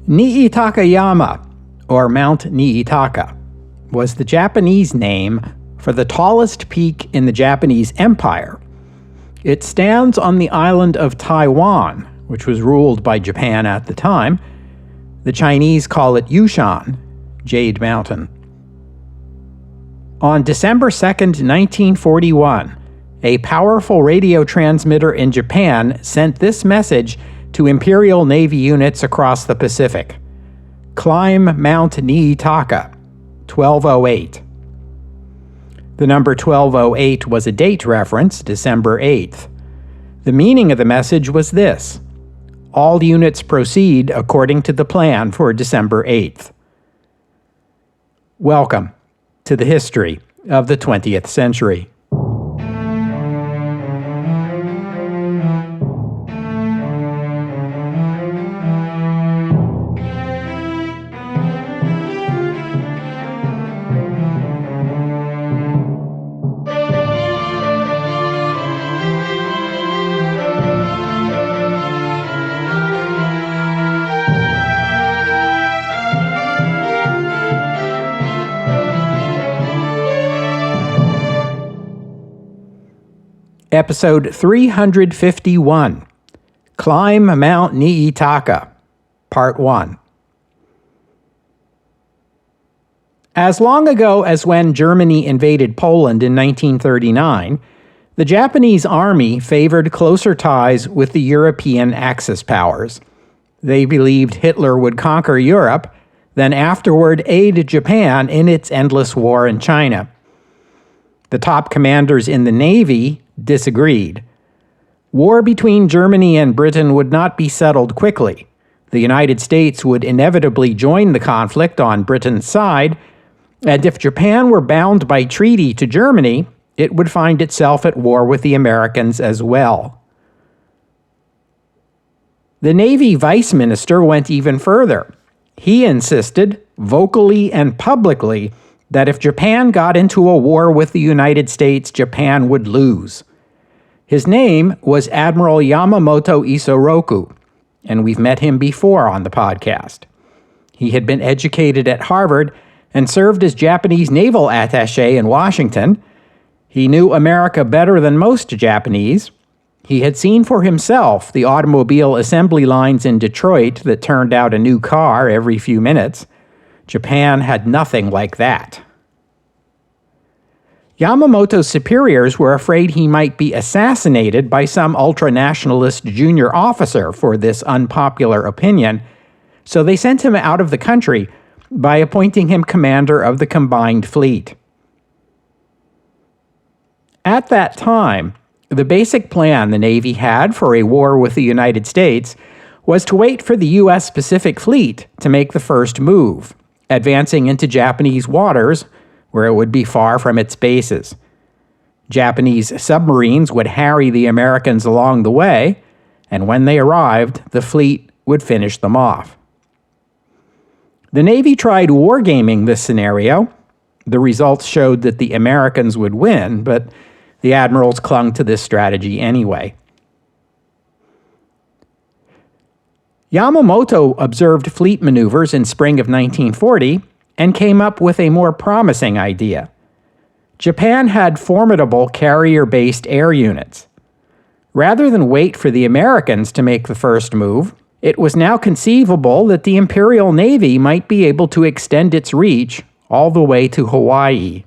Niitaka, or Mount Niitaka, was the Japanese name for the tallest peak in the Japanese Empire. It stands on the island of Taiwan, which was ruled by Japan at the time. The Chinese call it Yushan, Jade Mountain. On December 2nd, 1941, a powerful radio transmitter in Japan sent this message to Imperial Navy units across the Pacific. Climb Mount Niitaka, 1208. The number 1208 was a date reference, December 8th. The meaning of the message was this: all units proceed according to the plan for December 8th. Welcome to the history of the 20th century. Episode 351, Climb Mount Niitaka, Part 1. As long ago as when Germany invaded Poland in 1939, the Japanese army favored closer ties with the European Axis powers. They believed Hitler would conquer Europe, then afterward aid Japan in its endless war in China. The top commanders in the Navy disagreed. War between Germany and Britain would not be settled quickly. The United States would inevitably join the conflict on Britain's side, and if Japan were bound by treaty to Germany, it would find itself at war with the Americans as well. The Navy Vice Minister went even further. He insisted, vocally and publicly, that if Japan got into a war with the United States, Japan would lose. His name was Admiral Yamamoto Isoroku, and we've met him before on the podcast. He had been educated at Harvard and served as Japanese naval attaché in Washington. He knew America better than most Japanese. He had seen for himself the automobile assembly lines in Detroit that turned out a new car every few minutes. Japan had nothing like that. Yamamoto's superiors were afraid he might be assassinated by some ultra-nationalist junior officer for this unpopular opinion, so they sent him out of the country by appointing him commander of the combined fleet. At that time, the basic plan the Navy had for a war with the United States was to wait for the U.S. Pacific Fleet to make the first move, advancing into Japanese waters where it would be far from its bases. Japanese submarines would harry the Americans along the way, and when they arrived, the fleet would finish them off. The Navy tried wargaming this scenario. The results showed that the Americans would win, but the admirals clung to this strategy anyway. Yamamoto observed fleet maneuvers in spring of 1940 and came up with a more promising idea. Japan had formidable carrier-based air units. Rather than wait for the Americans to make the first move, it was now conceivable that the Imperial Navy might be able to extend its reach all the way to Hawaii.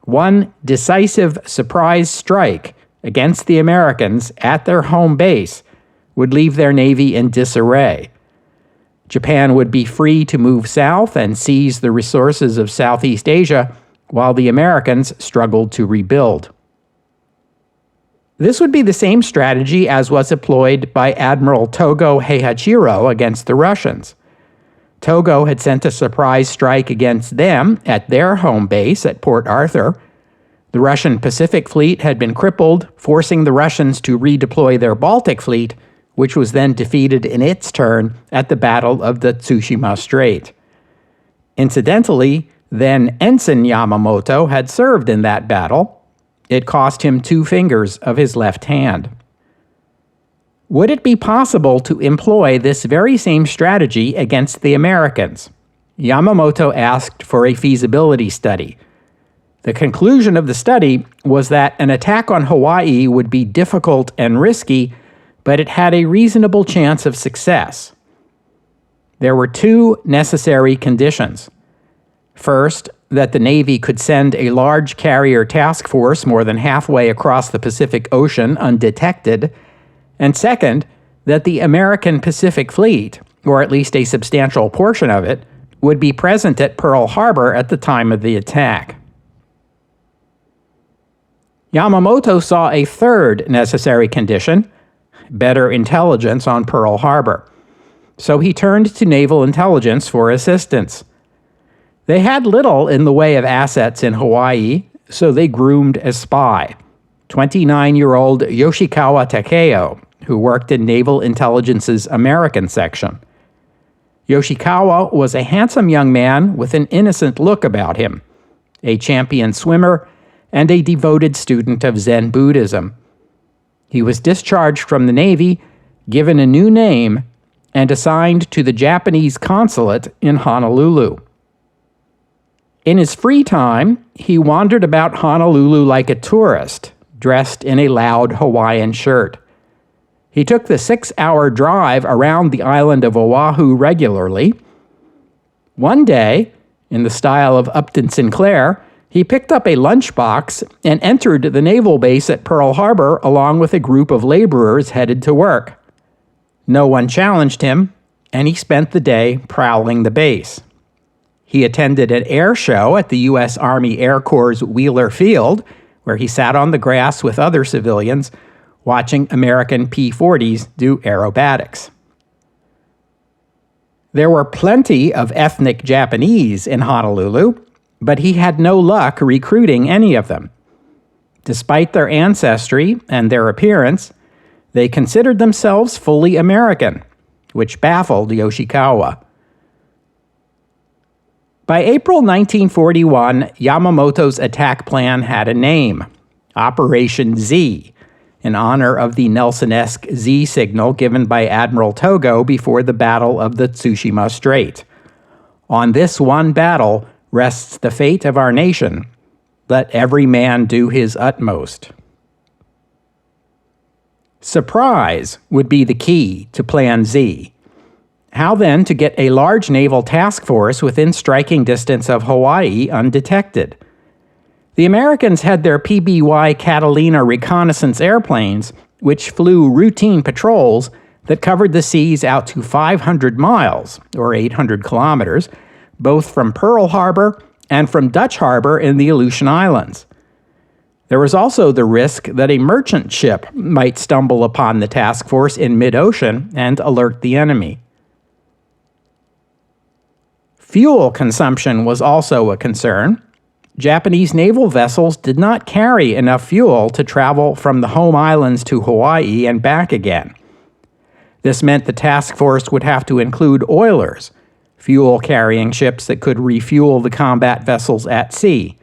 One decisive surprise strike against the Americans at their home base would leave their navy in disarray. Japan would be free to move south and seize the resources of Southeast Asia, while the Americans struggled to rebuild. This would be the same strategy as was employed by Admiral Togo Heihachiro against the Russians. Togo had sent a surprise strike against them at their home base at Port Arthur. The Russian Pacific Fleet had been crippled, forcing the Russians to redeploy their Baltic Fleet, which was then defeated in its turn at the Battle of the Tsushima Strait. Incidentally, then Ensign Yamamoto had served in that battle. It cost him 2 fingers of his left hand. Would it be possible to employ this very same strategy against the Americans? Yamamoto asked for a feasibility study. The conclusion of the study was that an attack on Hawaii would be difficult and risky, but it had a reasonable chance of success. There were two necessary conditions. First, that the Navy could send a large carrier task force more than halfway across the Pacific Ocean undetected, and second, that the American Pacific Fleet, or at least a substantial portion of it, would be present at Pearl Harbor at the time of the attack. Yamamoto saw a third necessary condition: better intelligence on Pearl Harbor. So he turned to naval intelligence for assistance. They had little in the way of assets in Hawaii, so they groomed a spy, 29-year-old Yoshikawa Takeo, who worked in Naval Intelligence's American section. Yoshikawa was a handsome young man with an innocent look about him, a champion swimmer, and a devoted student of Zen Buddhism. He was discharged from the Navy, given a new name, and assigned to the Japanese consulate in Honolulu. In his free time, he wandered about Honolulu like a tourist, dressed in a loud Hawaiian shirt. He took the 6-hour drive around the island of Oahu regularly. One day, in the style of Upton Sinclair, he picked up a lunchbox and entered the naval base at Pearl Harbor along with a group of laborers headed to work. No one challenged him, and he spent the day prowling the base. He attended an air show at the U.S. Army Air Corps' Wheeler Field, where he sat on the grass with other civilians, watching American P-40s do aerobatics. There were plenty of ethnic Japanese in Honolulu, but he had no luck recruiting any of them. Despite their ancestry and their appearance, they considered themselves fully American, which baffled Yoshikawa. By April 1941, Yamamoto's attack plan had a name, Operation Z, in honor of the Nelson-esque Z signal given by Admiral Togo before the Battle of the Tsushima Strait. On this one battle rests the fate of our nation. Let every man do his utmost. Surprise would be the key to Plan Z. How then to get a large naval task force within striking distance of Hawaii undetected? The Americans had their PBY Catalina reconnaissance airplanes, which flew routine patrols that covered the seas out to 500 miles, or 800 kilometers, both from Pearl Harbor and from Dutch Harbor in the Aleutian Islands. There was also the risk that a merchant ship might stumble upon the task force in mid-ocean and alert the enemy. Fuel consumption was also a concern. Japanese naval vessels did not carry enough fuel to travel from the home islands to Hawaii and back again. This meant the task force would have to include oilers, fuel-carrying ships that could refuel the combat vessels at sea.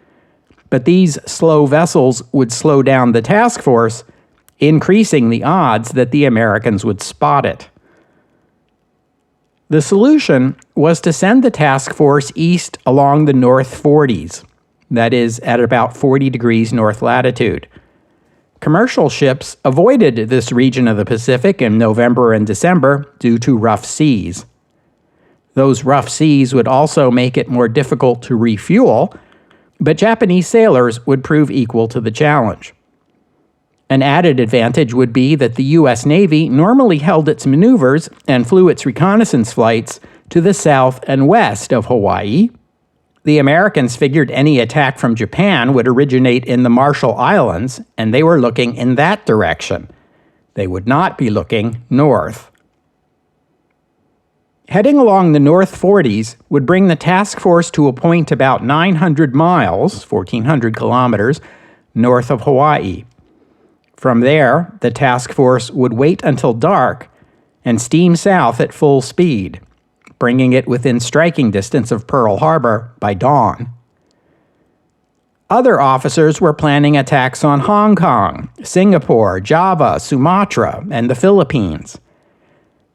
But these slow vessels would slow down the task force, increasing the odds that the Americans would spot it. The solution was to send the task force east along the North Forties, that is, at about 40 degrees north latitude. Commercial ships avoided this region of the Pacific in November and December due to rough seas. Those rough seas would also make it more difficult to refuel, but Japanese sailors would prove equal to the challenge. An added advantage would be that the U.S. Navy normally held its maneuvers and flew its reconnaissance flights to the south and west of Hawaii. The Americans figured any attack from Japan would originate in the Marshall Islands, and they were looking in that direction. They would not be looking north. Heading along the North Forties would bring the task force to a point about 900 miles, 1,400 kilometers, north of Hawaii. From there, the task force would wait until dark and steam south at full speed, bringing it within striking distance of Pearl Harbor by dawn. Other officers were planning attacks on Hong Kong, Singapore, Java, Sumatra, and the Philippines.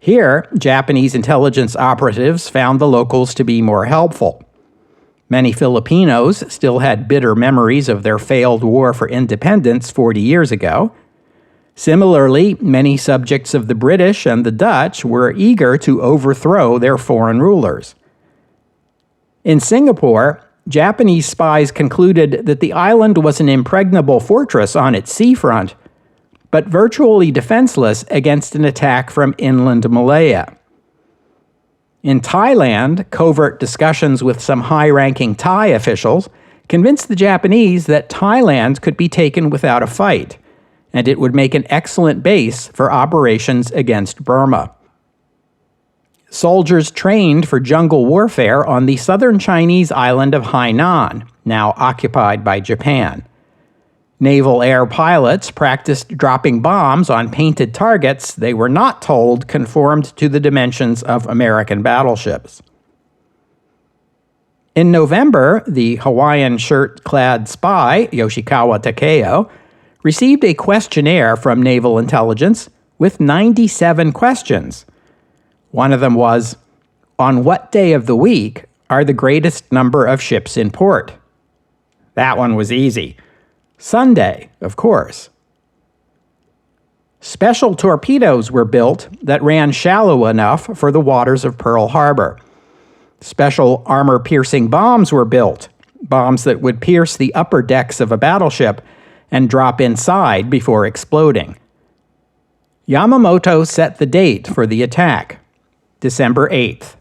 Here, Japanese intelligence operatives found the locals to be more helpful. Many Filipinos still had bitter memories of their failed war for independence 40 years ago. Similarly, many subjects of the British and the Dutch were eager to overthrow their foreign rulers. In Singapore, Japanese spies concluded that the island was an impregnable fortress on its seafront, but virtually defenseless against an attack from inland Malaya. In Thailand, covert discussions with some high-ranking Thai officials convinced the Japanese that Thailand could be taken without a fight, and it would make an excellent base for operations against Burma. Soldiers trained for jungle warfare on the southern Chinese island of Hainan, now occupied by Japan. Naval air pilots practiced dropping bombs on painted targets they were not told conformed to the dimensions of American battleships. In November, the Hawaiian shirt-clad spy, Yoshikawa Takeo, received a questionnaire from Naval Intelligence with 97 questions. One of them was, "On what day of the week are the greatest number of ships in port?" That one was easy. Sunday, of course. Special torpedoes were built that ran shallow enough for the waters of Pearl Harbor. Special armor-piercing bombs were built, bombs that would pierce the upper decks of a battleship and drop inside before exploding. Yamamoto set the date for the attack, December 8th.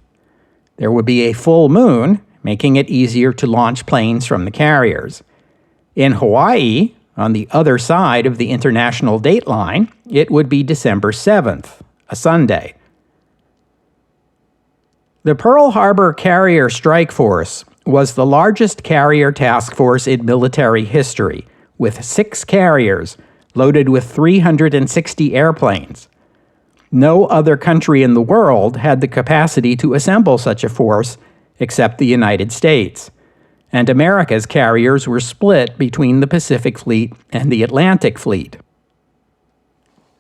There would be a full moon, making it easier to launch planes from the carriers. In Hawaii, on the other side of the international date line, it would be December 7th, a Sunday. The Pearl Harbor Carrier Strike Force was the largest carrier task force in military history, with 6 carriers loaded with 360 airplanes. No other country in the world had the capacity to assemble such a force except the United States, and America's carriers were split between the Pacific Fleet and the Atlantic Fleet.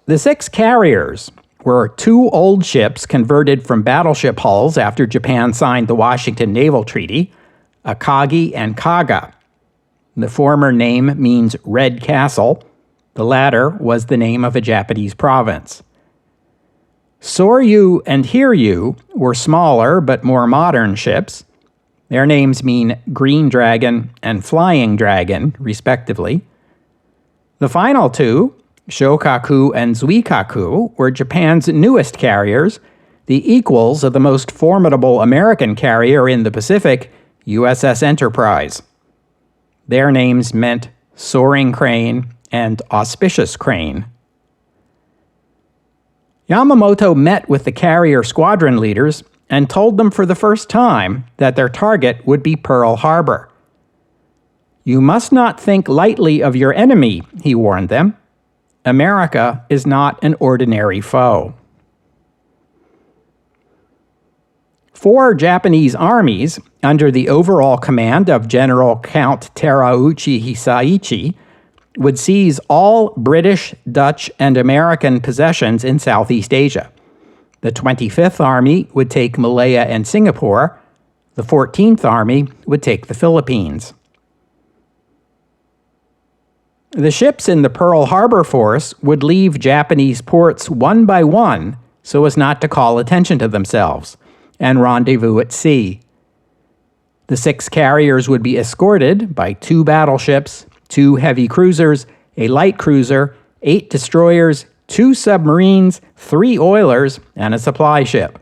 The 6 carriers were 2 old ships converted from battleship hulls after Japan signed the Washington Naval Treaty, Akagi and Kaga. The former name means Red Castle. The latter was the name of a Japanese province. Soryu and Hiryu were smaller but more modern ships. Their names mean Green Dragon and Flying Dragon, respectively. The final 2, Shokaku and Zuikaku, were Japan's newest carriers, the equals of the most formidable American carrier in the Pacific, USS Enterprise. Their names meant Soaring Crane and Auspicious Crane. Yamamoto met with the carrier squadron leaders and told them for the first time that their target would be Pearl Harbor. "You must not think lightly of your enemy," he warned them. "America is not an ordinary foe." 4 Japanese armies, under the overall command of General Count Terauchi Hisaichi, would seize all British, Dutch, and American possessions in Southeast Asia. The 25th Army would take Malaya and Singapore. The 14th Army would take the Philippines. The ships in the Pearl Harbor Force would leave Japanese ports one by one so as not to call attention to themselves, and rendezvous at sea. The 6 carriers would be escorted by 2 battleships, 2 heavy cruisers, a light cruiser, 8 destroyers, 2 submarines, 3 oilers, and a supply ship.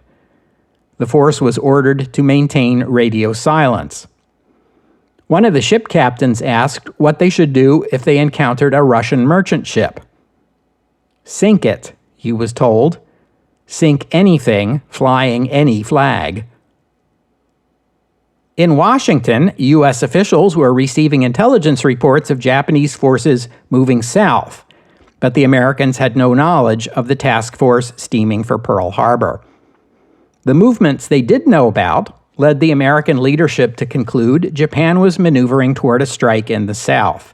The force was ordered to maintain radio silence. One of the ship captains asked what they should do if they encountered a Russian merchant ship. "Sink it," he was told. "Sink anything flying any flag." In Washington, U.S. officials were receiving intelligence reports of Japanese forces moving south, but the Americans had no knowledge of the task force steaming for Pearl Harbor. The movements they did know about led the American leadership to conclude Japan was maneuvering toward a strike in the South.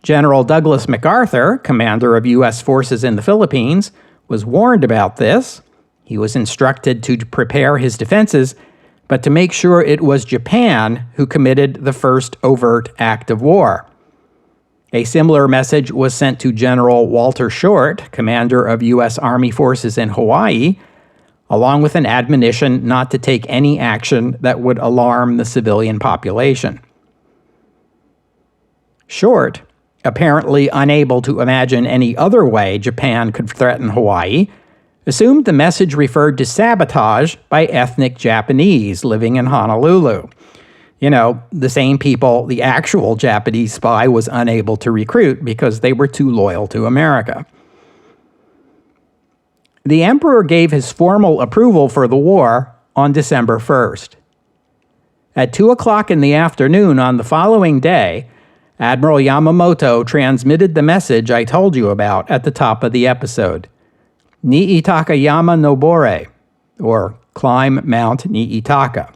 General Douglas MacArthur, commander of U.S. forces in the Philippines, was warned about this. He was instructed to prepare his defenses, but to make sure it was Japan who committed the first overt act of war. A similar message was sent to General Walter Short, commander of U.S. Army forces in Hawaii, along with an admonition not to take any action that would alarm the civilian population. Short, apparently unable to imagine any other way Japan could threaten Hawaii, assumed the message referred to sabotage by ethnic Japanese living in Honolulu. You know, the same people the actual Japanese spy was unable to recruit because they were too loyal to America. The emperor gave his formal approval for the war on December 1st. At 2 o'clock in the afternoon on the following day, Admiral Yamamoto transmitted the message I told you about at the top of the episode. Niitaka Yama Nobore, or climb Mount Niitaka.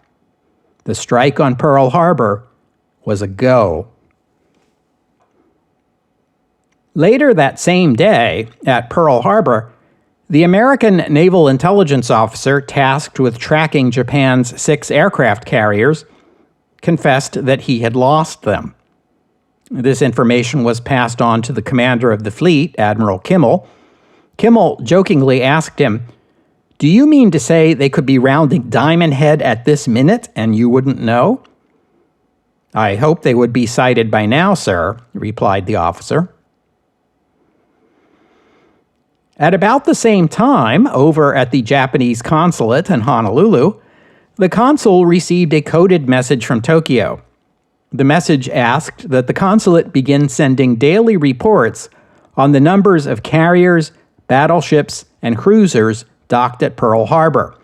The strike on Pearl Harbor was a go. Later that same day, at Pearl Harbor, the American naval intelligence officer tasked with tracking Japan's 6 aircraft carriers confessed that he had lost them. This information was passed on to the commander of the fleet, Admiral Kimmel. Kimmel jokingly asked him, "Do you mean to say they could be rounding Diamond Head at this minute and you wouldn't know?" "I hope they would be sighted by now, sir," replied the officer. At about the same time, over at the Japanese consulate in Honolulu, the consul received a coded message from Tokyo. The message asked that the consulate begin sending daily reports on the numbers of carriers, battleships, and cruisers docked at Pearl Harbor,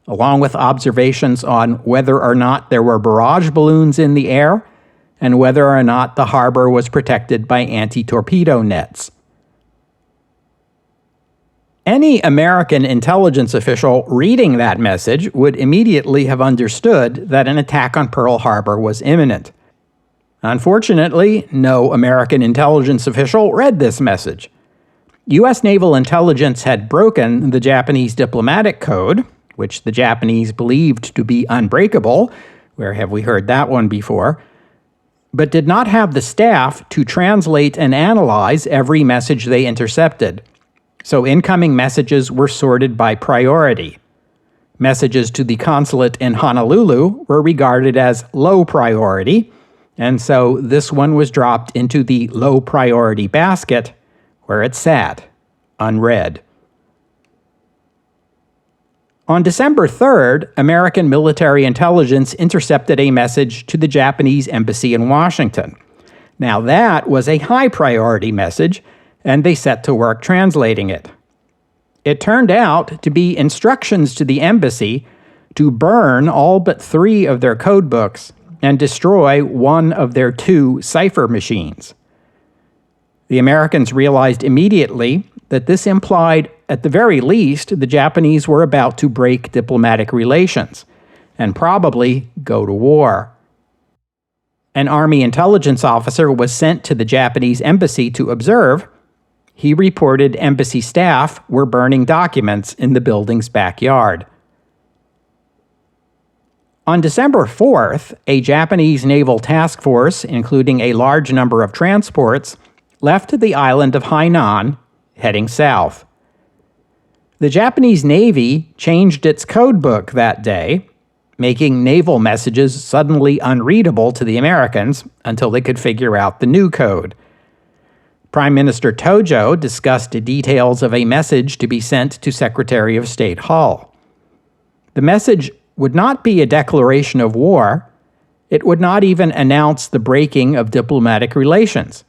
along with observations on whether or not there were barrage balloons in the air and whether or not the harbor was protected by anti-torpedo nets. Any American intelligence official reading that message would immediately have understood that an attack on Pearl Harbor was imminent. Unfortunately, no American intelligence official read this message. U.S. naval intelligence had broken the Japanese diplomatic code, which the Japanese believed to be unbreakable. Where have we heard that one before? But did not have the staff to translate and analyze every message they intercepted. So incoming messages were sorted by priority. Messages to the consulate in Honolulu were regarded as low priority, and so this one was dropped into the low priority basket, where it sat, unread. On December 3rd, American military intelligence intercepted a message to the Japanese embassy in Washington. Now that was a high priority message, and they set to work translating it. It turned out to be instructions to the embassy to burn all but 3 of their code books and destroy one of their 2 cipher machines. The Americans realized immediately that this implied, at the very least, the Japanese were about to break diplomatic relations and probably go to war. An Army intelligence officer was sent to the Japanese embassy to observe. He reported embassy staff were burning documents in the building's backyard. On December 4th, a Japanese naval task force, including a large number of transports, left the island of Hainan, heading south. The Japanese Navy changed its code book that day, making naval messages suddenly unreadable to the Americans until they could figure out the new code. Prime Minister Tojo discussed details of a message to be sent to Secretary of State Hull. The message would not be a declaration of war. It would not even announce the breaking of diplomatic relations.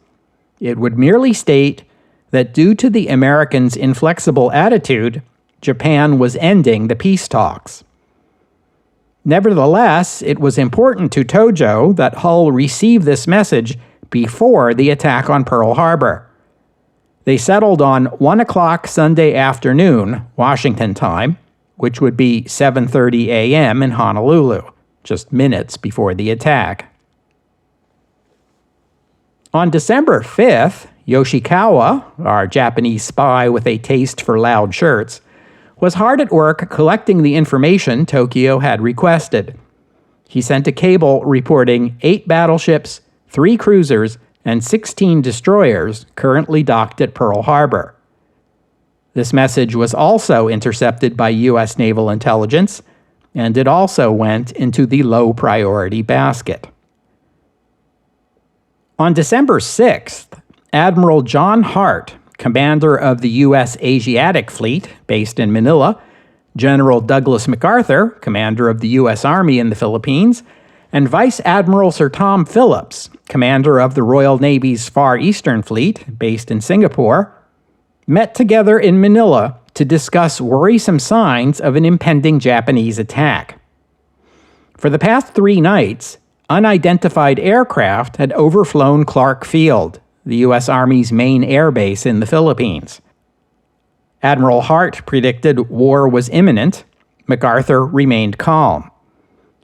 It would merely state that due to the Americans' inflexible attitude, Japan was ending the peace talks. Nevertheless, it was important to Tojo that Hull receive this message before the attack on Pearl Harbor. They settled on 1 o'clock Sunday afternoon, Washington time, which would be 7:30 a.m. in Honolulu, just minutes before the attack. On December 5th, Yoshikawa, our Japanese spy with a taste for loud shirts, was hard at work collecting the information Tokyo had requested. He sent a cable reporting 8 battleships, 3 cruisers, and 16 destroyers currently docked at Pearl Harbor. This message was also intercepted by U.S. naval intelligence, and it also went into the low-priority basket. On December 6th, Admiral John Hart, commander of the U.S. Asiatic Fleet based in Manila, General Douglas MacArthur, commander of the U.S. Army in the Philippines, and Vice Admiral Sir Tom Phillips, commander of the Royal Navy's Far Eastern Fleet based in Singapore, met together in Manila to discuss worrisome signs of an impending Japanese attack. For the past 3 nights, unidentified aircraft had overflown Clark Field, the U.S. Army's main air base in the Philippines. Admiral Hart predicted war was imminent. MacArthur remained calm.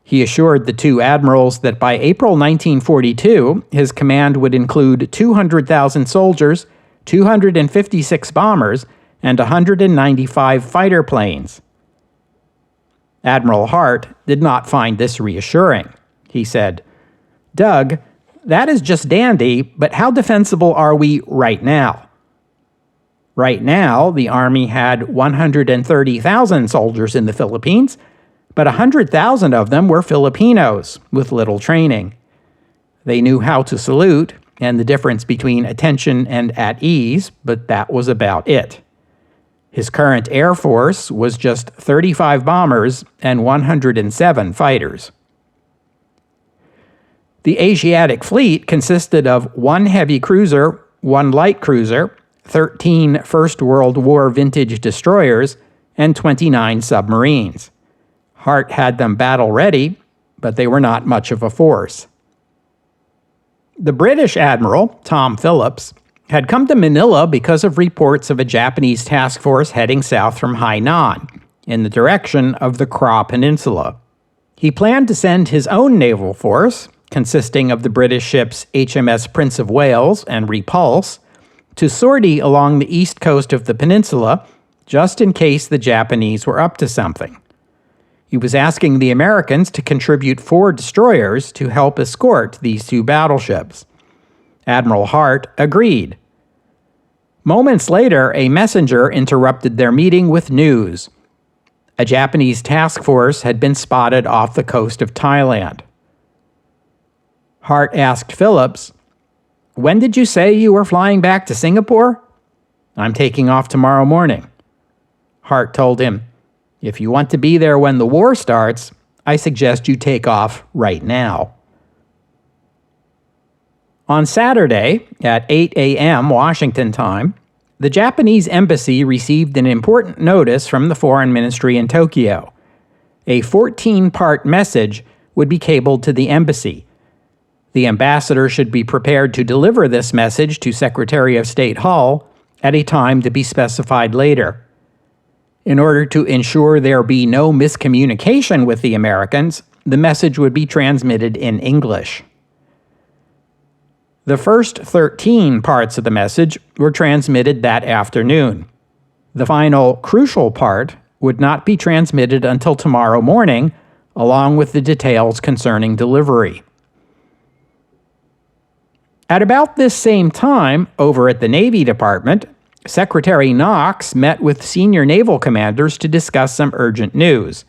He assured the 2 admirals that by April 1942, his command would include 200,000 soldiers, 256 bombers, and 195 fighter planes. Admiral Hart did not find this reassuring. He said, "Doug, that is just dandy, but how defensible are we right now?" Right now, the Army had 130,000 soldiers in the Philippines, but 100,000 of them were Filipinos with little training. They knew how to salute and the difference between attention and at ease, but that was about it. His current Air Force was just 35 bombers and 107 fighters. The Asiatic Fleet consisted of 1 heavy cruiser, 1 light cruiser, 13 First World War vintage destroyers, and 29 submarines. Hart had them battle-ready, but they were not much of a force. The British Admiral, Tom Phillips, had come to Manila because of reports of a Japanese task force heading south from Hainan, in the direction of the Kra Peninsula. He planned to send his own naval force, consisting of the British ships HMS Prince of Wales and Repulse, to sortie along the east coast of the peninsula, just in case the Japanese were up to something. He was asking the Americans to contribute 4 destroyers to help escort these 2 battleships. Admiral Hart agreed. Moments later, a messenger interrupted their meeting with news. A Japanese task force had been spotted off the coast of Thailand. Hart asked Phillips, "When did you say you were flying back to Singapore?" "I'm taking off tomorrow morning." Hart told him, "If you want to be there when the war starts, I suggest you take off right now." On Saturday, at 8 a.m. Washington time, the Japanese embassy received an important notice from the Foreign Ministry in Tokyo. A 14-part message would be cabled to the embassy. The ambassador should be prepared to deliver this message to Secretary of State Hull at a time to be specified later. In order to ensure there be no miscommunication with the Americans, the message would be transmitted in English. The first 13 parts of the message were transmitted that afternoon. The final, crucial part would not be transmitted until tomorrow morning, along with the details concerning delivery. At about this same time, over at the Navy Department, Secretary Knox met with senior naval commanders to discuss some urgent news.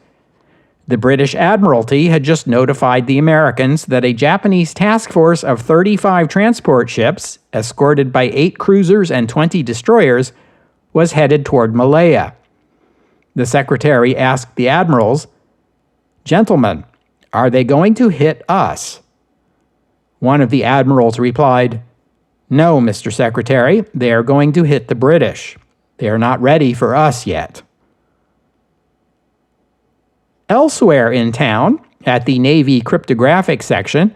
The British Admiralty had just notified the Americans that a Japanese task force of 35 transport ships, escorted by 8 cruisers and 20 destroyers, was headed toward Malaya. The secretary asked the admirals, "Gentlemen, are they going to hit us?" One of the admirals replied, "No, Mr. Secretary, they are going to hit the British. They are not ready for us yet." Elsewhere in town, at the Navy cryptographic section,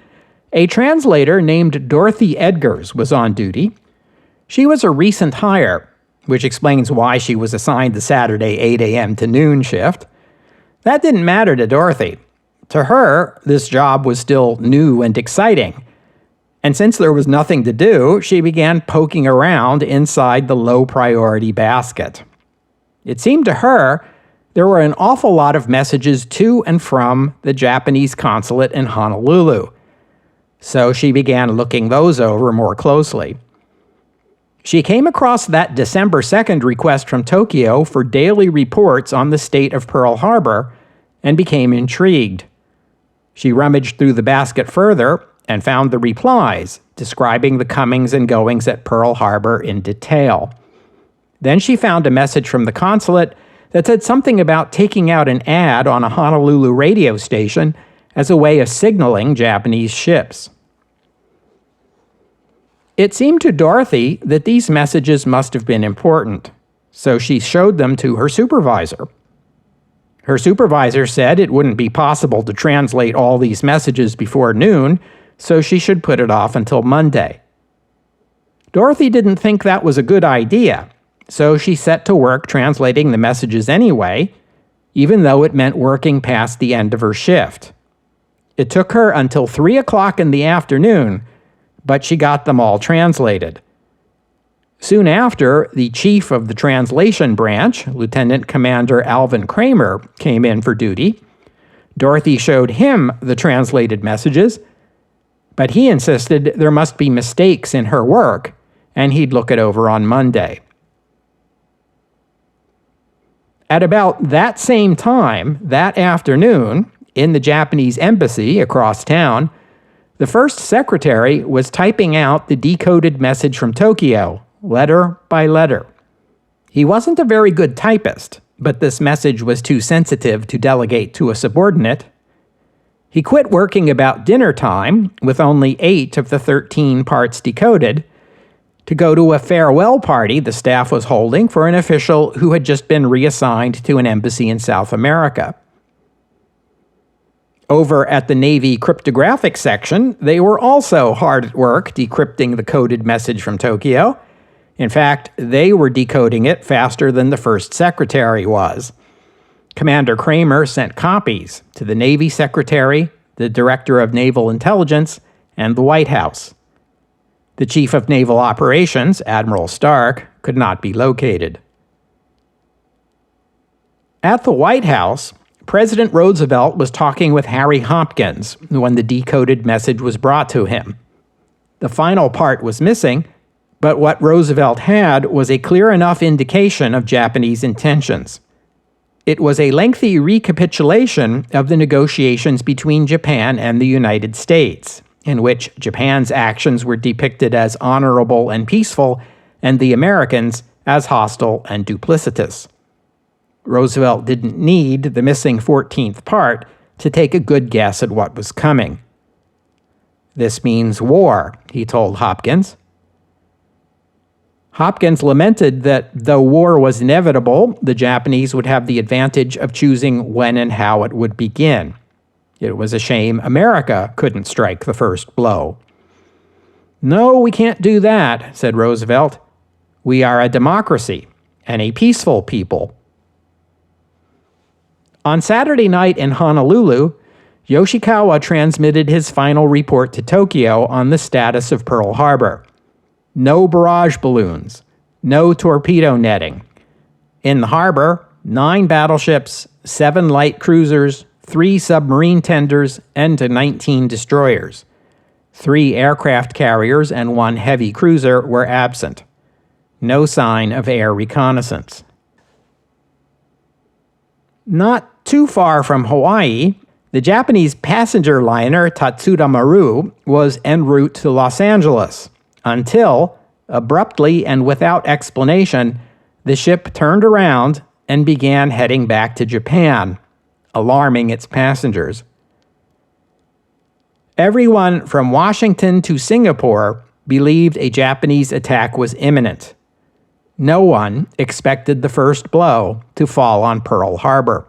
a translator named Dorothy Edgars was on duty. She was a recent hire, which explains why she was assigned the Saturday 8 a.m. to noon shift. That didn't matter to Dorothy. To her, this job was still new and exciting. And since there was nothing to do, she began poking around inside the low-priority basket. It seemed to her there were an awful lot of messages to and from the Japanese consulate in Honolulu. So she began looking those over more closely. She came across that December 2nd request from Tokyo for daily reports on the state of Pearl Harbor and became intrigued. She rummaged through the basket further and found the replies describing the comings and goings at Pearl Harbor in detail. Then she found a message from the consulate that said something about taking out an ad on a Honolulu radio station as a way of signaling Japanese ships. It seemed to Dorothy that these messages must have been important, so she showed them to her supervisor. Her supervisor said it wouldn't be possible to translate all these messages before noon, so she should put it off until Monday. Dorothy didn't think that was a good idea, so she set to work translating the messages anyway, even though it meant working past the end of her shift. It took her until 3 o'clock in the afternoon, but she got them all translated. Soon after, the chief of the translation branch, Lieutenant Commander Alvin Kramer, came in for duty. Dorothy showed him the translated messages, but he insisted there must be mistakes in her work, and he'd look it over on Monday. At about that same time, that afternoon, in the Japanese embassy across town, the first secretary was typing out the decoded message from Tokyo, letter by letter. He wasn't a very good typist, but this message was too sensitive to delegate to a subordinate. He quit working about dinner time, with only 8 of the 13 parts decoded, to go to a farewell party the staff was holding for an official who had just been reassigned to an embassy in South America. Over at the Navy cryptographic section, they were also hard at work decrypting the coded message from Tokyo. In fact, they were decoding it faster than the first secretary was. Commander Kramer sent copies to the Navy Secretary, the Director of Naval Intelligence, and the White House. The Chief of Naval Operations, Admiral Stark, could not be located. At the White House, President Roosevelt was talking with Harry Hopkins when the decoded message was brought to him. The final part was missing, but what Roosevelt had was a clear enough indication of Japanese intentions. It was a lengthy recapitulation of the negotiations between Japan and the United States, in which Japan's actions were depicted as honorable and peaceful, and the Americans as hostile and duplicitous. Roosevelt didn't need the missing 14th part to take a good guess at what was coming. "This means war," he told Hopkins. Hopkins lamented that though war was inevitable, the Japanese would have the advantage of choosing when and how it would begin. It was a shame America couldn't strike the first blow. "No, we can't do that," said Roosevelt. "We are a democracy and a peaceful people." On Saturday night in Honolulu, Yoshikawa transmitted his final report to Tokyo on the status of Pearl Harbor. No barrage balloons, no torpedo netting. In the harbor, 9 battleships, 7 light cruisers, 3 submarine tenders, and 19 destroyers. 3 aircraft carriers and 1 heavy cruiser were absent. No sign of air reconnaissance. Not too far from Hawaii, the Japanese passenger liner Tatsuda Maru was en route to Los Angeles until, abruptly and without explanation, the ship turned around and began heading back to Japan, alarming its passengers. Everyone from Washington to Singapore believed a Japanese attack was imminent. No one expected the first blow to fall on Pearl Harbor.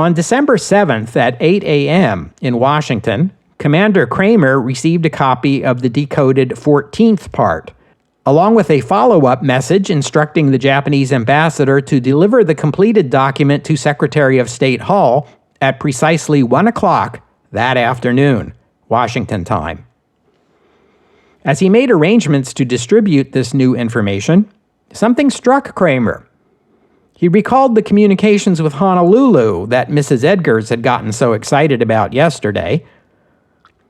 On December 7th at 8 a.m. in Washington, Commander Kramer received a copy of the decoded 14th part, along with a follow-up message instructing the Japanese ambassador to deliver the completed document to Secretary of State Hull at precisely 1 o'clock that afternoon, Washington time. As he made arrangements to distribute this new information, something struck Kramer. He recalled the communications with Honolulu that Mrs. Edgars had gotten so excited about yesterday.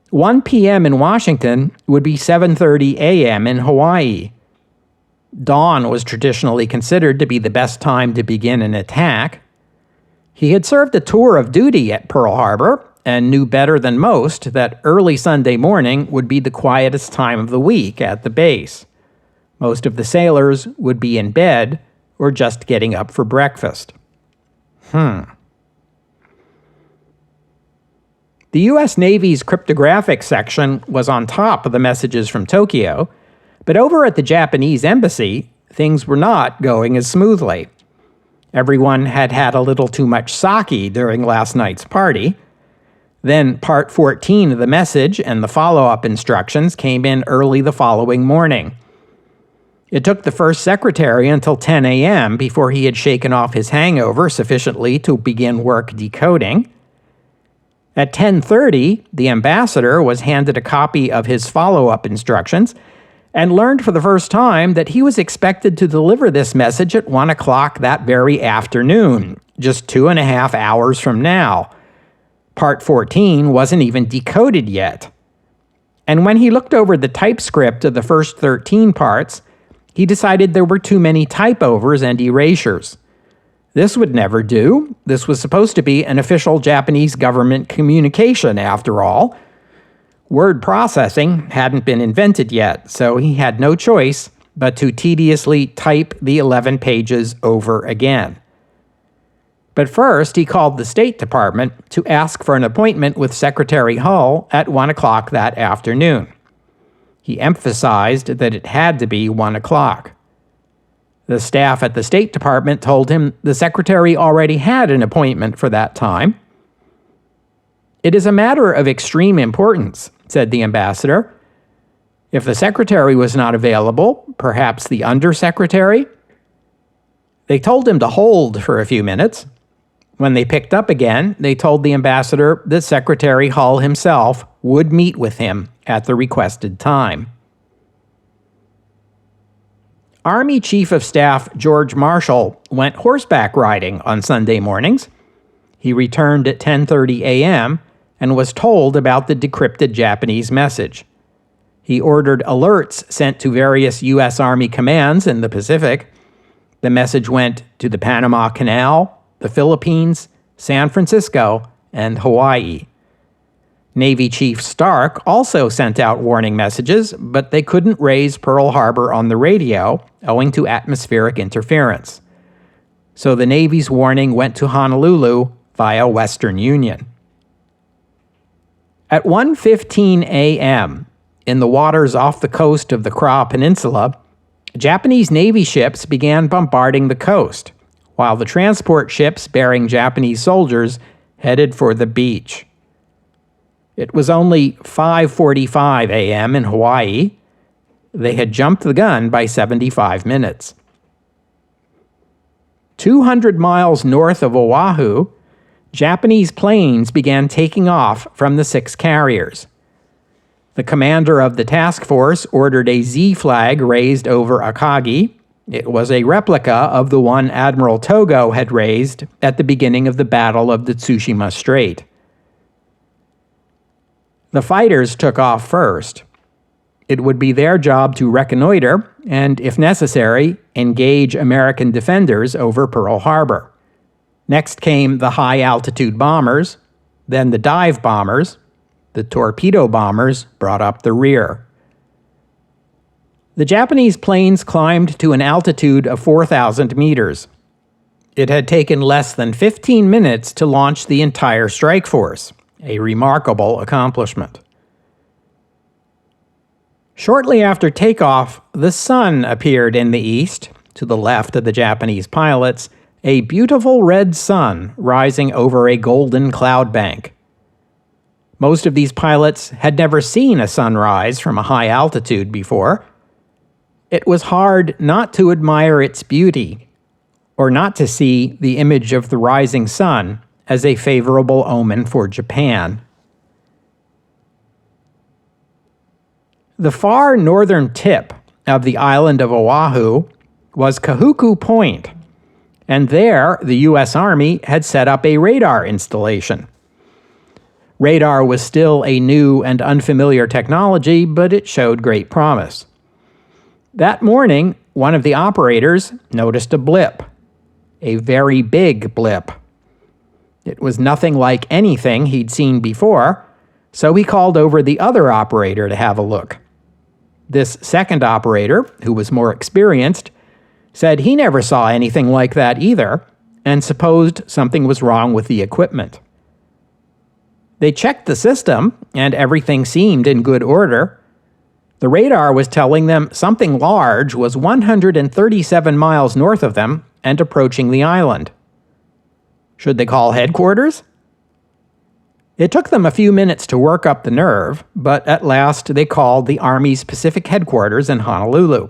1 p.m. in Washington would be 7:30 a.m. in Hawaii. Dawn was traditionally considered to be the best time to begin an attack. He had served a tour of duty at Pearl Harbor and knew better than most that early Sunday morning would be the quietest time of the week at the base. Most of the sailors would be in bed or just getting up for breakfast. The U.S. Navy's cryptographic section was on top of the messages from Tokyo, but over at the Japanese embassy, things were not going as smoothly. Everyone had had a little too much sake during last night's party. Then Part 14 of the message and the follow-up instructions came in early the following morning. It took the first secretary until 10 a.m. before he had shaken off his hangover sufficiently to begin work decoding. At 10:30, the ambassador was handed a copy of his follow-up instructions and learned for the first time that he was expected to deliver this message at 1 o'clock that very afternoon, just 2.5 hours from now. Part 14 wasn't even decoded yet. And when he looked over the typescript of the first 13 parts, he decided there were too many type-overs and erasures. This would never do. This was supposed to be an official Japanese government communication, after all. Word processing hadn't been invented yet, so he had no choice but to tediously type the 11 pages over again. But first, he called the State Department to ask for an appointment with Secretary Hull at 1 o'clock that afternoon. He emphasized that it had to be 1 o'clock. The staff at the State Department told him the secretary already had an appointment for that time. "It is a matter of extreme importance," said the ambassador. "If the secretary was not available, perhaps the undersecretary?" They told him to hold for a few minutes. When they picked up again, they told the ambassador that Secretary Hull himself would meet with him at the requested time. Army Chief of Staff George Marshall went horseback riding on Sunday mornings. He returned at 10:30 a.m. and was told about the decrypted Japanese message. He ordered alerts sent to various U.S. Army commands in the Pacific. The message went to the Panama Canal, the Philippines, San Francisco, and Hawaii. Navy Chief Stark also sent out warning messages, but they couldn't raise Pearl Harbor on the radio owing to atmospheric interference. So the Navy's warning went to Honolulu via Western Union. At 1:15 a.m., in the waters off the coast of the Kra Peninsula, Japanese Navy ships began bombarding the coast, while the transport ships bearing Japanese soldiers headed for the beach. It was only 5:45 a.m. in Hawaii. They had jumped the gun by 75 minutes. 200 miles north of Oahu, Japanese planes began taking off from the 6 carriers. The commander of the task force ordered a Z flag raised over Akagi. It was a replica of the one Admiral Togo had raised at the beginning of the Battle of the Tsushima Strait. The fighters took off first. It would be their job to reconnoiter and, if necessary, engage American defenders over Pearl Harbor. Next came the high-altitude bombers, then the dive bombers. The torpedo bombers brought up the rear. The Japanese planes climbed to an altitude of 4,000 meters. It had taken less than 15 minutes to launch the entire strike force, a remarkable accomplishment. Shortly after takeoff, the sun appeared in the east, to the left of the Japanese pilots, a beautiful red sun rising over a golden cloud bank. Most of these pilots had never seen a sunrise from a high altitude before. It was hard not to admire its beauty, or not to see the image of the rising sun as a favorable omen for Japan. The far northern tip of the island of Oahu was Kahuku Point, and there the U.S. Army had set up a radar installation. Radar was still a new and unfamiliar technology, but it showed great promise. That morning, one of the operators noticed a blip, a very big blip. It was nothing like anything he'd seen before, so he called over the other operator to have a look. This second operator, who was more experienced, said he never saw anything like that either, and supposed something was wrong with the equipment. They checked the system, and everything seemed in good order. The radar was telling them something large was 137 miles north of them and approaching the island. Should they call headquarters? It took them a few minutes to work up the nerve, but at last they called the Army's Pacific headquarters in Honolulu.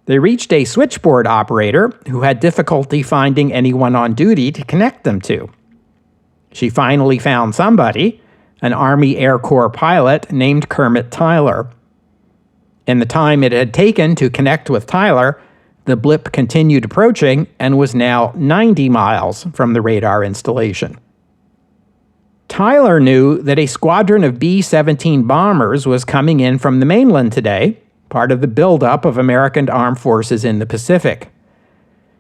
They reached a switchboard operator who had difficulty finding anyone on duty to connect them to. She finally found somebody, an Army Air Corps pilot named Kermit Tyler. In the time it had taken to connect with Tyler, the blip continued approaching and was now 90 miles from the radar installation. Tyler knew that a squadron of B-17 bombers was coming in from the mainland today, part of the buildup of American armed forces in the Pacific.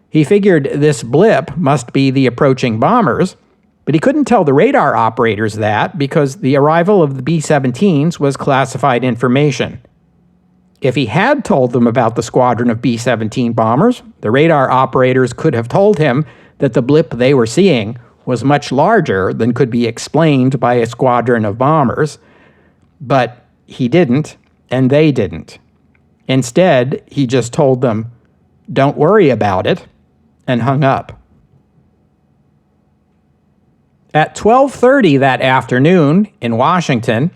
He figured this blip must be the approaching bombers, but he couldn't tell the radar operators that because the arrival of the B-17s was classified information. If he had told them about the squadron of B-17 bombers, the radar operators could have told him that the blip they were seeing was much larger than could be explained by a squadron of bombers. But he didn't, and they didn't. Instead, he just told them, "Don't worry about it," and hung up. At 12:30 that afternoon in Washington,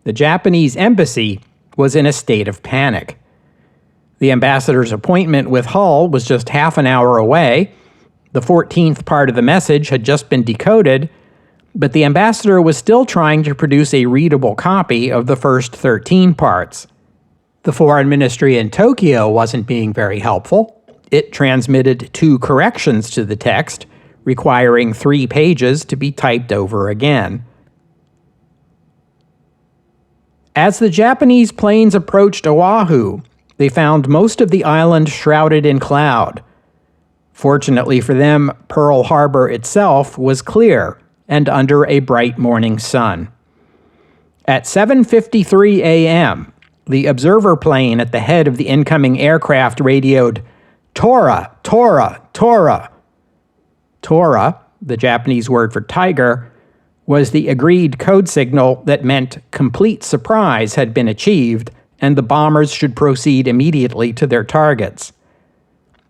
the Japanese embassy was in a state of panic. The ambassador's appointment with Hull was just half an hour away. The 14th part of the message had just been decoded, but the ambassador was still trying to produce a readable copy of the first 13 parts. The foreign ministry in Tokyo wasn't being very helpful. It transmitted 2 corrections to the text, requiring 3 pages to be typed over again. As the Japanese planes approached Oahu, they found most of the island shrouded in cloud. Fortunately for them, Pearl Harbor itself was clear and under a bright morning sun. At 7:53 a.m., the observer plane at the head of the incoming aircraft radioed, "Tora, Tora, Tora." Tora, the Japanese word for tiger, was the agreed code signal that meant complete surprise had been achieved and the bombers should proceed immediately to their targets.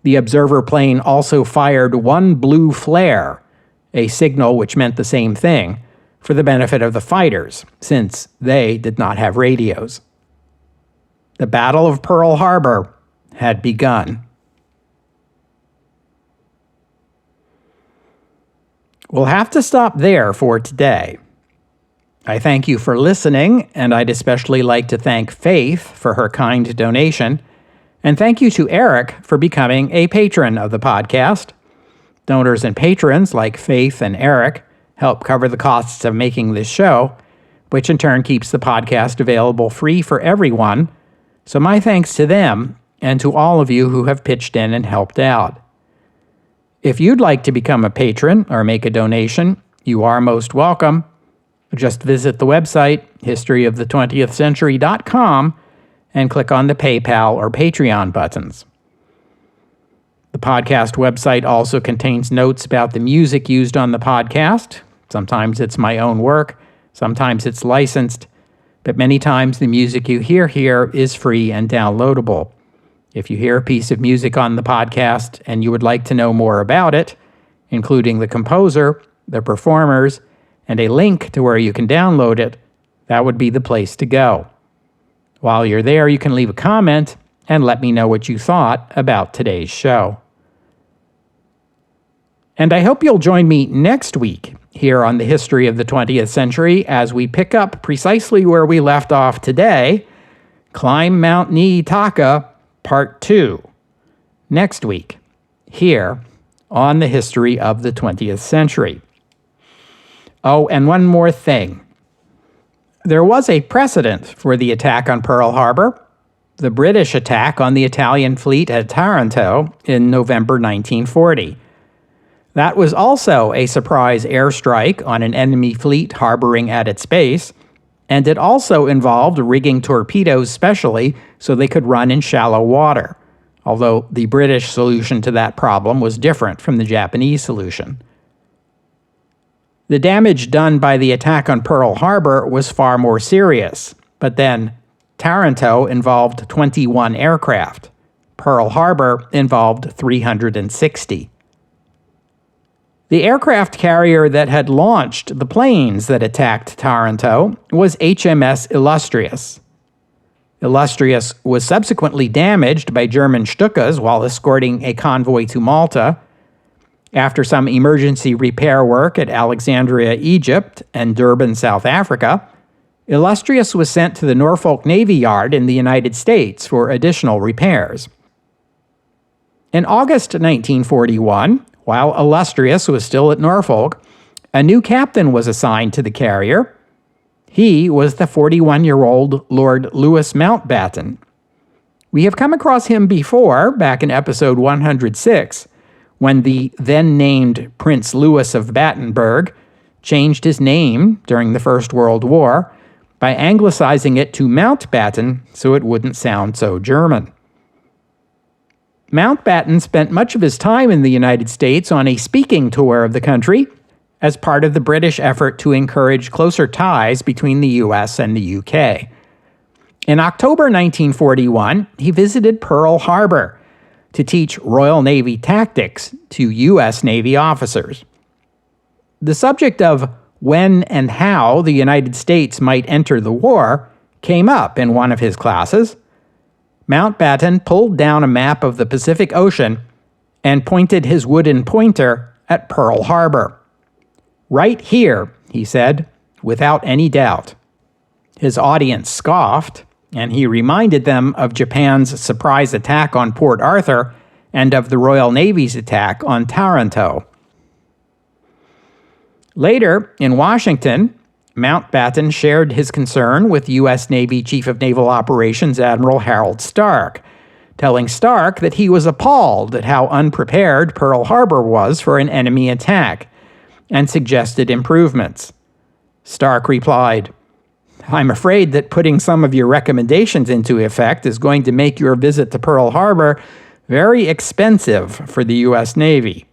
The observer plane also fired 1 blue flare, a signal which meant the same thing, for the benefit of the fighters, since they did not have radios. The Battle of Pearl Harbor had begun. We'll have to stop there for today. I thank you for listening, and I'd especially like to thank Faith for her kind donation, and thank you to Eric for becoming a patron of the podcast. Donors and patrons like Faith and Eric help cover the costs of making this show, which in turn keeps the podcast available free for everyone. So my thanks to them and to all of you who have pitched in and helped out. If you'd like to become a patron or make a donation, you are most welcome. Just visit the website, historyofthe20thcentury.com, and click on the PayPal or Patreon buttons. The podcast website also contains notes about the music used on the podcast. Sometimes it's my own work, sometimes it's licensed, but many times the music you hear here is free and downloadable. If you hear a piece of music on the podcast and you would like to know more about it, including the composer, the performers, and a link to where you can download it, that would be the place to go. While you're there, you can leave a comment and let me know what you thought about today's show. And I hope you'll join me next week here on the History of the 20th Century as we pick up precisely where we left off today, Climb Mount Niitaka, Part 2, next week, here on the History of the 20th Century. Oh, and one more thing. There was a precedent for the attack on Pearl Harbor, the British attack on the Italian fleet at Taranto in November 1940. That was also a surprise airstrike on an enemy fleet harboring at its base, and it also involved rigging torpedoes specially so they could run in shallow water, although the British solution to that problem was different from the Japanese solution. The damage done by the attack on Pearl Harbor was far more serious, but then Taranto involved 21 aircraft. Pearl Harbor involved 360. The aircraft carrier that had launched the planes that attacked Taranto was HMS Illustrious. Illustrious was subsequently damaged by German Stukas while escorting a convoy to Malta. After some emergency repair work at Alexandria, Egypt, and Durban, South Africa, Illustrious was sent to the Norfolk Navy Yard in the United States for additional repairs. In August 1941, while Illustrious was still at Norfolk, a new captain was assigned to the carrier. He was the 41-year-old Lord Louis Mountbatten. We have come across him before, back in episode 106, when the then-named Prince Louis of Battenberg changed his name during the First World War by anglicizing it to Mountbatten so it wouldn't sound so German. Mountbatten spent much of his time in the United States on a speaking tour of the country as part of the British effort to encourage closer ties between the U.S. and the U.K. In October 1941, he visited Pearl Harbor to teach Royal Navy tactics to U.S. Navy officers. The subject of when and how the United States might enter the war came up in one of his classes. Mountbatten pulled down a map of the Pacific Ocean and pointed his wooden pointer at Pearl Harbor. "Right here," he said, without any doubt. His audience scoffed, and he reminded them of Japan's surprise attack on Port Arthur and of the Royal Navy's attack on Taranto. Later, in Washington, Mountbatten shared his concern with U.S. Navy Chief of Naval Operations Admiral Harold Stark, telling Stark that he was appalled at how unprepared Pearl Harbor was for an enemy attack, and suggested improvements. Stark replied, "I'm afraid that putting some of your recommendations into effect is going to make your visit to Pearl Harbor very expensive for the U.S. Navy."